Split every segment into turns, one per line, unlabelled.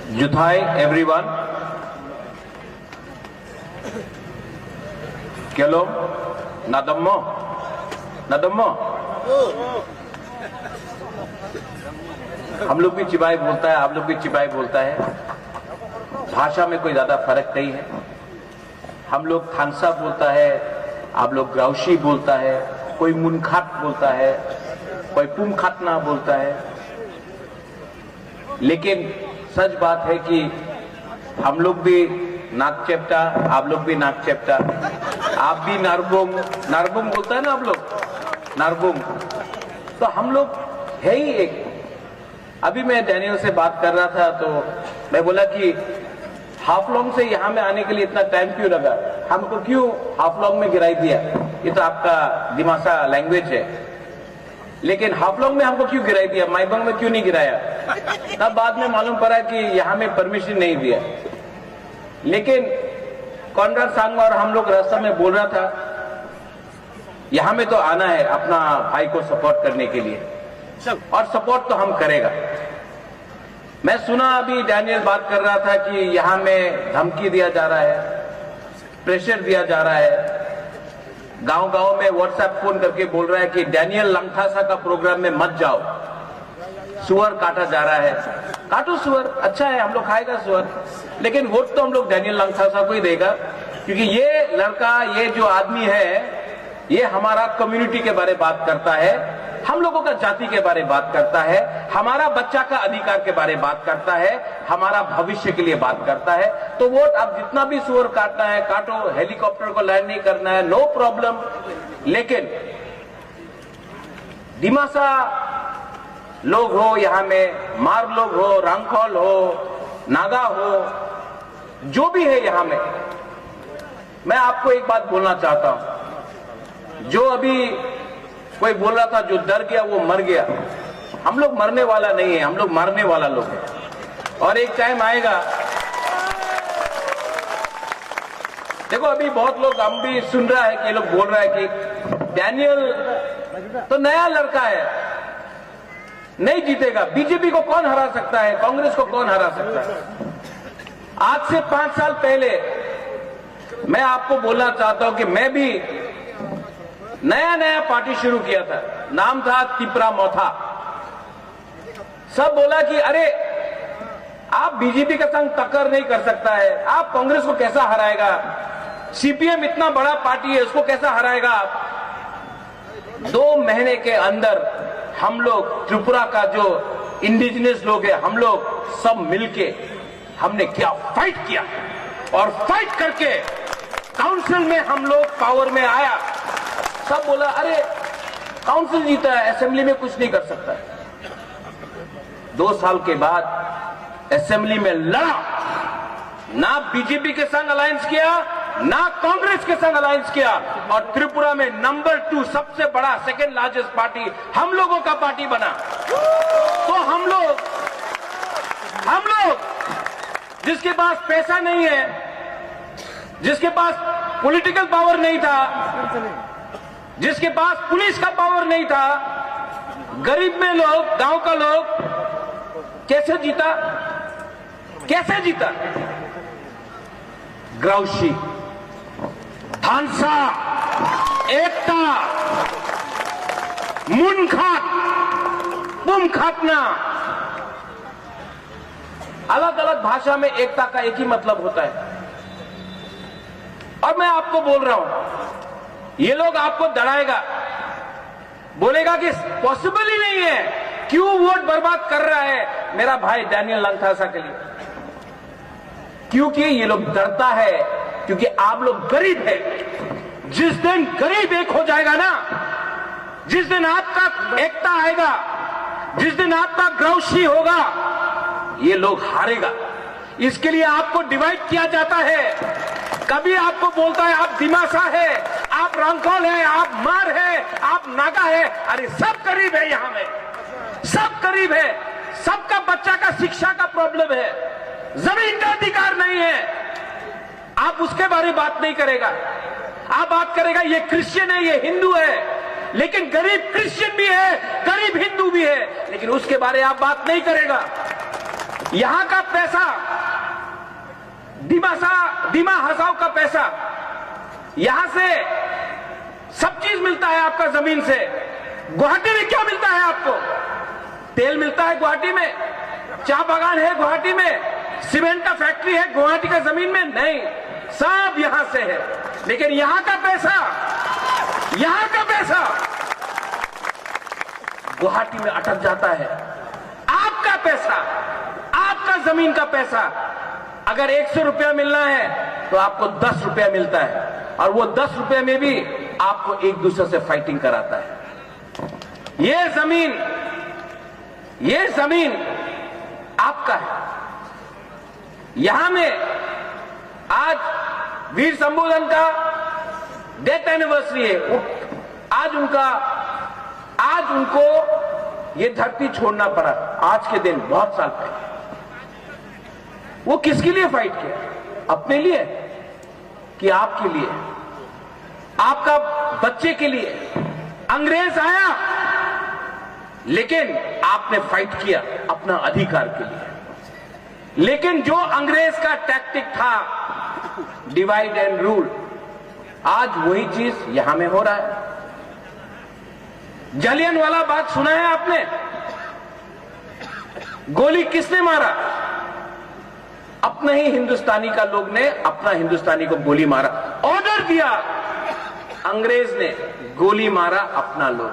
Juthai everyone. Kelom, nadammo, nadammo. हम लोग भी चिबाई बोलता है, आप लोग भी चिबाई बोलता है। भाषा में कोई ज्यादा फर्क नहीं है। हम लोग थानसा बोलता है, आप लोग ग्राउशी बोलता है, कोई मुनखाट बोलता है, कोई पुमखाटना बोलता है। लेकिन सच बात है कि हम लोग भी नाक चेप्टा, आप लोग भी नाक चेप्टा, आप भी नारबुंग, नारबुंग बोलता है ना आप लोग, नारबुंग। तो हम लोग है ही एक। अभी मैं डैनियल से बात कर रहा था तो मैं बोला कि हाफलॉन्ग से यहां में आने के लिए इतना टाइम क्यों लगा, हमको क्यों हाफलॉन्ग में गिराई दिया? ये तो आपका दिमासा लैंग्वेज है, लेकिन हाफलॉन्ग में हमको क्यों गिराई दिया, माइबंग में क्यों नहीं गिराया? तब बाद में मालूम पड़ा कि यहां में परमिशन नहीं दिया। लेकिन कॉन्राड सांगमा और हम लोग रास्ता में बोल रहा था यहां में तो आना है अपना भाई को सपोर्ट करने के लिए, और सपोर्ट तो हम करेगा। मैं सुना अभी डैनियल बात कर रहा था कि यहां में धमकी दिया जा रहा है, प्रेशर दिया जा रहा है। गांव-गांव में व्हाट्सएप फोन करके बोल रहा है कि डैनियल लंगथासा का प्रोग्राम में मत जाओ, सुअर काटा जा रहा है। काटो सुअर, अच्छा है, हम लोग खाएगा सुअर, लेकिन वोट तो हम लोग डैनियल लंगथासा को ही देगा, क्योंकि ये लड़का, ये जो आदमी है, ये हमारा कम्युनिटी के बारे में बात करता है, हम लोगों का जाति के बारे में बात करता है, हमारा बच्चा का अधिकार के बारे में बात करता है, हमारा भविष्य के लिए बात करता है। तो वोट आप जितना भी सुअर काटना है काटो, हेलीकॉप्टर को लैंड नहीं करना है, नो प्रॉब्लम। लेकिन दिमासा लोग हो, यहां में मार लोग हो, रंगखोल हो, नागा हो, जो भी है यहां में, मैं आपको एक बात बोलना चाहता हूं। जो अभी कोई बोल रहा था जो डर गया वो मर गया, हम लोग मरने वाला नहीं है, हम लोग मारने वाला लोग हैं। और एक टाइम आएगा, देखो अभी बहुत लोग, हम भी सुन रहा है कि ये लोग बोल रहा है कि डैनियल तो नया लड़का है, नहीं जीतेगा, बीजेपी को कौन हरा सकता है, कांग्रेस को कौन हरा सकता है। आज से 5 साल पहले मैं आपको बोलना चाहता हूं कि मैं भी नया पार्टी शुरू किया था, नाम था तिपरा मोथा। सब बोला कि अरे आप बीजेपी के संग टक्कर नहीं कर सकता है, आप कांग्रेस को कैसा हराएगा, सीपीएम इतना बड़ा पार्टी है, उसको कैसा हराएगा आप। 2 महीने के अंदर हम लोग, त्रिपुरा का जो इंडिजिनस लोग है, हम लोग सब मिलके हमने क्या फाइट किया, और फाइट करके काउंसिल में हम लोग पावर में आया। सब बोला अरे काउंसिल जीता है, असेंबली में कुछ नहीं कर सकता है। 2 साल के बाद असेंबली में लड़ा, ना बीजेपी के संग अलायंस किया, ना कांग्रेस के संग अलायंस किया, और त्रिपुरा में नंबर 2 सबसे बड़ा, सेकेंड लार्जेस्ट पार्टी हम लोगों का पार्टी बना। तो हम लोग जिसके पास पैसा नहीं है, जिसके पास पॉलिटिकल पावर नहीं था, जिसके पास पुलिस का पावर नहीं था, गरीब में लोग, गांव का लोग कैसे जीता, कैसे जीता? ग्राउशी, थानसा, एकता, मुनखाट, पुमखाटना, अलग अलग भाषा में एकता का एक ही मतलब होता है। और मैं आपको बोल रहा हूं, ये लोग आपको डराएगा, बोलेगा कि पॉसिबल ही नहीं है, क्यों वोट बर्बाद कर रहा है मेरा भाई डैनियल लंगथासा के लिए। क्योंकि ये लोग डरता है, क्योंकि आप लोग गरीब है। जिस दिन गरीब एक हो जाएगा ना, जिस दिन आपका एकता आएगा, जिस दिन आपका ग्राउशी होगा, ये लोग हारेगा। इसके लिए आपको डिवाइड किया जाता है। कभी आपको बोलता है आप दिमासा है, आप रंगखोल है, आप मार है, आप नागा है। अरे सब गरीब है, यहां में सब गरीब है, सबका बच्चा का शिक्षा का प्रॉब्लम है, जमीन का अधिकार नहीं है। आप उसके बारे में बात नहीं करेगा, आप बात करेगा ये क्रिश्चियन है, ये हिंदू है। लेकिन गरीब क्रिश्चियन भी है, गरीब हिंदू भी है, लेकिन उसके बारे में आप बात नहीं करेगा। यहां का पैसा, दिमा हसाओ का पैसा, यहां से सब चीज मिलता है आपका जमीन से। गुवाहाटी में क्या मिलता है आपको? तेल मिलता है गुवाहाटी में, चाय बागान है गुवाहाटी में, सीमेंट का फैक्ट्री है गुवाहाटी का जमीन में? नहीं, सब यहां से है। लेकिन यहां का पैसा गुवाहाटी में अटक जाता है। आपका पैसा, आपका जमीन का पैसा, अगर 100 रुपया मिलना है तो आपको 10 रुपया मिलता है, और वो 10 रुपये में भी आपको एक दूसरे से फाइटिंग कराता है। ये जमीन आपका है। यहां में आज वीर शंभूधन का डेथ एनिवर्सरी है। आज उनको ये धरती छोड़ना पड़ा, आज के दिन बहुत साल पहले। वो किसके लिए फाइट किया? अपने लिए कि आपके लिए, आपका बच्चे के लिए? अंग्रेज आया, लेकिन आपने फाइट किया अपना अधिकार के लिए। लेकिन जो अंग्रेज का टैक्टिक था, डिवाइड एंड रूल, आज वही चीज यहां में हो रहा है। जलियांवाला बाग सुना है आपने? गोली किसने मारा? अपने ही हिंदुस्तानी का लोग ने अपना हिंदुस्तानी को गोली मारा। ऑर्डर दिया अंग्रेज ने, गोली मारा अपना लोग।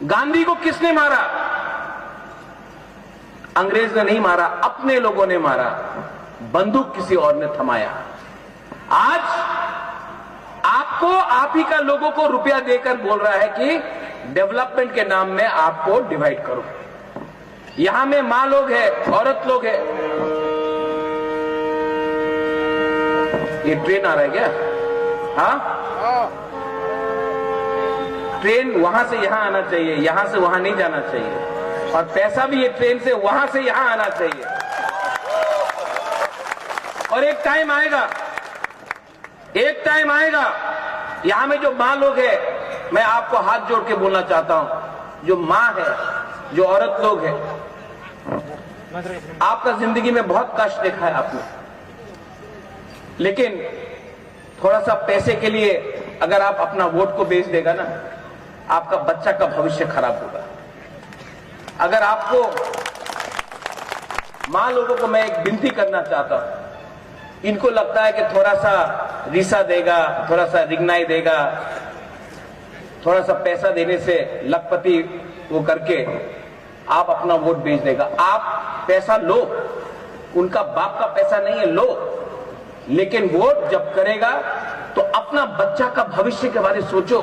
गांधी को किसने मारा? अंग्रेज ने नहीं मारा, अपने लोगों ने मारा। बंदूक किसी और ने थमाया। आज आपको, आप ही का लोगों को रुपया देकर बोल रहा है कि डेवलपमेंट के नाम में आपको डिवाइड करो। यहां में मां लोग है, औरत लोग है। ये ट्रेन आ रहा है क्या? हाँ, ट्रेन वहां से यहां आना चाहिए, यहां से वहां नहीं जाना चाहिए। और पैसा भी ये ट्रेन से वहां से यहां आना चाहिए। और एक टाइम आएगा यहां में जो मां लोग है, मैं आपको हाथ जोड़ के बोलना चाहता हूं, जो मां है, जो औरत लोग है, आपका जिंदगी में बहुत कष्ट देखा है आपने, लेकिन थोड़ा सा पैसे के लिए अगर आप अपना वोट को बेच देगा ना, आपका बच्चा का भविष्य खराब होगा। अगर आपको, मां लोगों को मैं एक विनती करना चाहता हूं, इनको लगता है कि थोड़ा सा रिसा देगा, थोड़ा सा रिगनाई देगा, थोड़ा सा पैसा देने से लखपति वो करके आप अपना वोट बेच देगा। आप पैसा लो, उनका बाप का पैसा नहीं है, लो, लेकिन वोट जब करेगा तो अपना बच्चा का भविष्य के बारे में सोचो।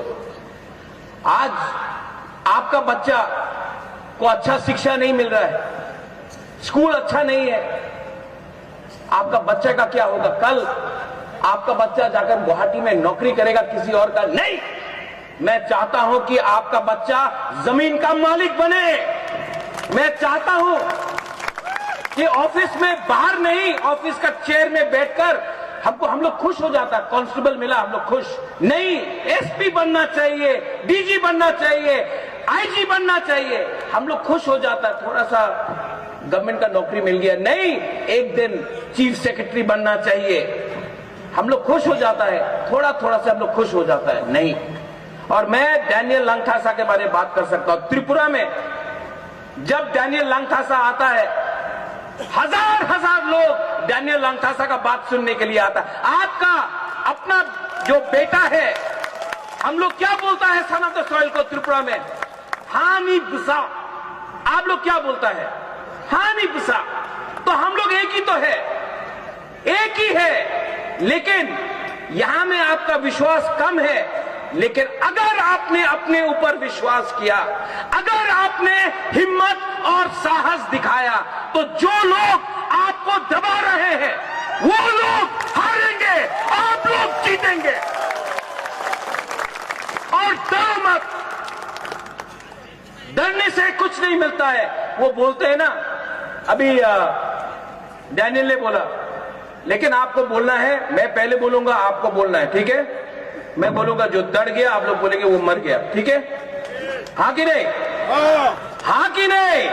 आज आपका बच्चा को अच्छा शिक्षा नहीं मिल रहा है, स्कूल अच्छा नहीं है, आपका बच्चे का क्या होगा? कल आपका बच्चा जाकर गुवाहाटी में नौकरी करेगा किसी और का? नहीं, मैं चाहता हूं कि आपका बच्चा जमीन का मालिक बने। मैं चाहता हूं कि ऑफिस में, बाहर नहीं, ऑफिस का चेयर में बैठकर हम लोग खुश हो जाता, कांस्टेबल मिला हम लोग खुश नहीं, एसपी बनना चाहिए, डीजी बनना चाहिए, आईजी बनना चाहिए, हम लोग खुश हो जाता। थोड़ा सा गवर्नमेंट का नौकरी मिल गया, नहीं, एक दिन चीफ सेक्रेटरी बनना चाहिए, हम लोग खुश हो जाता है, थोड़ा थोड़ा से हम लोग खुश हो जाता है, नहीं। और मैं डैनियल लंगथासा के बारे में बात कर सकता हूं। त्रिपुरा में जब डैनियल लंगथासा आता है, हजार लोग डैनियल लंगथासा का बात सुनने के लिए आता है। आपका अपना जो बेटा है, हम लोग क्या बोलता है सन ऑफ द सॉइल को त्रिपुरा में? हानि बुसा। आप लोग क्या बोलता है? हानि बुसा। तो हम लोग एक ही तो है, एक ही है, लेकिन यहां में आपका विश्वास कम है। लेकिन अगर आपने अपने ऊपर विश्वास किया, अगर आपने हिम्मत और साहस दिखाया, तो जो लोग आपको दबा रहे हैं वो लोग हारेंगे, आप लोग जीतेंगे। और डरो मत, डरने से कुछ नहीं मिलता है। वो बोलते हैं ना, अभी डैनियल ने बोला, लेकिन आपको बोलना है, मैं पहले बोलूंगा, आपको बोलना है, ठीक है? मैं बोलूंगा, जो डर गया आप लोग बोलेंगे वो मर गया, ठीक है? हाँ कि नहीं? हाँ कि नहीं?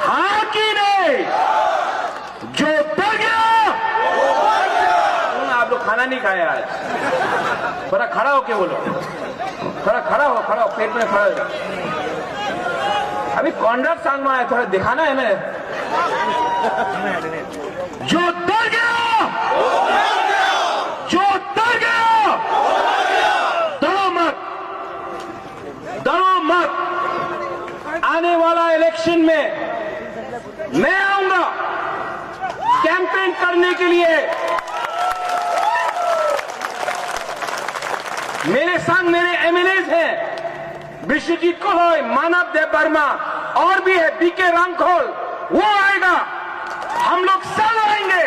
हाँ कि नहीं? नहीं खाया आज। थोड़ा खड़ा होके बोलो, खड़ा हो, पेट में खड़ा हो। अभी कॉन्ट्रैक्ट सांग में आया, थोड़ा दिखाना है ना। जो डर गया, जो डर गया, डरो मत। आने वाला इलेक्शन में मैं आऊंगा कैंपेन करने के लिए। मेरे संग मेरे एमएलएज हैं, विश्वजीत कौल, मानव देव वर्मा, और भी है बीके रामखोल, वो आएगा, हम लोग सब आएंगे।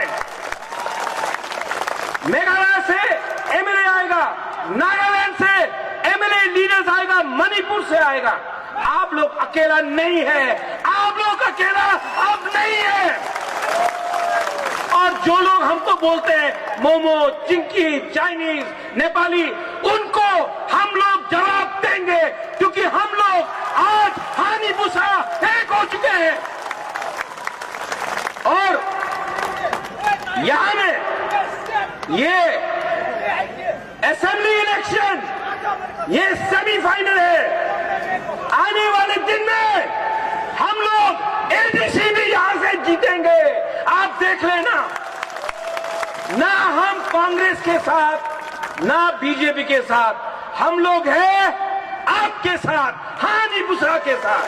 मेघालय से एमएलए आएगा, नागालैंड से एमएलए लीडर्स आएगा, मणिपुर से आएगा। आप लोग अकेला नहीं है, आप लोग अकेला अब नहीं है। और जो लोग हमको बोलते हैं मोमो, चिंकी, चाइनीज, नेपाली, उनको हम लोग जवाब देंगे, क्योंकि हम लोग आज हानि बुसा एक हो चुके हैं। और यहां में ये असेंबली इलेक्शन, ये सेमीफाइनल है। आने वाले दिन में हम लोग एडीसी भी यहां से जीतेंगे, आप देख लेना। ना हम कांग्रेस के साथ, ना बीजेपी के साथ, हम लोग हैं आपके साथ, हानि बुसरा के साथ।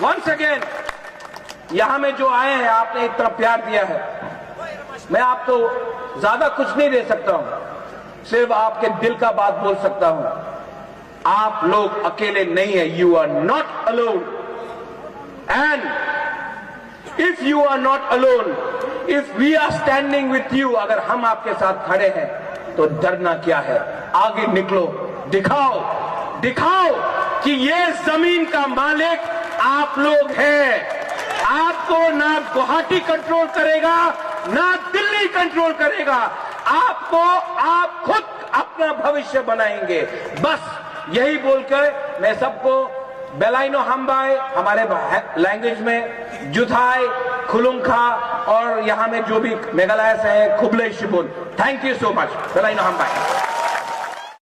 वंस अगेन, यहां में जो आए हैं, आपने इतना प्यार दिया है, मैं आपको ज्यादा कुछ नहीं दे सकता हूं, सिर्फ आपके दिल का बात बोल सकता हूं। आप लोग अकेले नहीं है, you are not alone. And if you are not alone, if we are standing with you, अगर हम आपके साथ खड़े हैं तो डरना क्या है। आगे निकलो, दिखाओ कि ये जमीन का मालिक आप लोग हैं। आपको ना गुवाहाटी कंट्रोल करेगा, ना दिल्ली कंट्रोल करेगा। आपको आप खुद अपना भविष्य बनाएंगे। बस यही बोलकर मैं सबको बेलाइनो हम्बाई, हमारे लैंग्वेज में जुथाई, खुलुंखा, और यहां में जो भी मेघालय से है खुबले शिबुन, थैंक यू सो मच। बेलाइनो हम्बाई।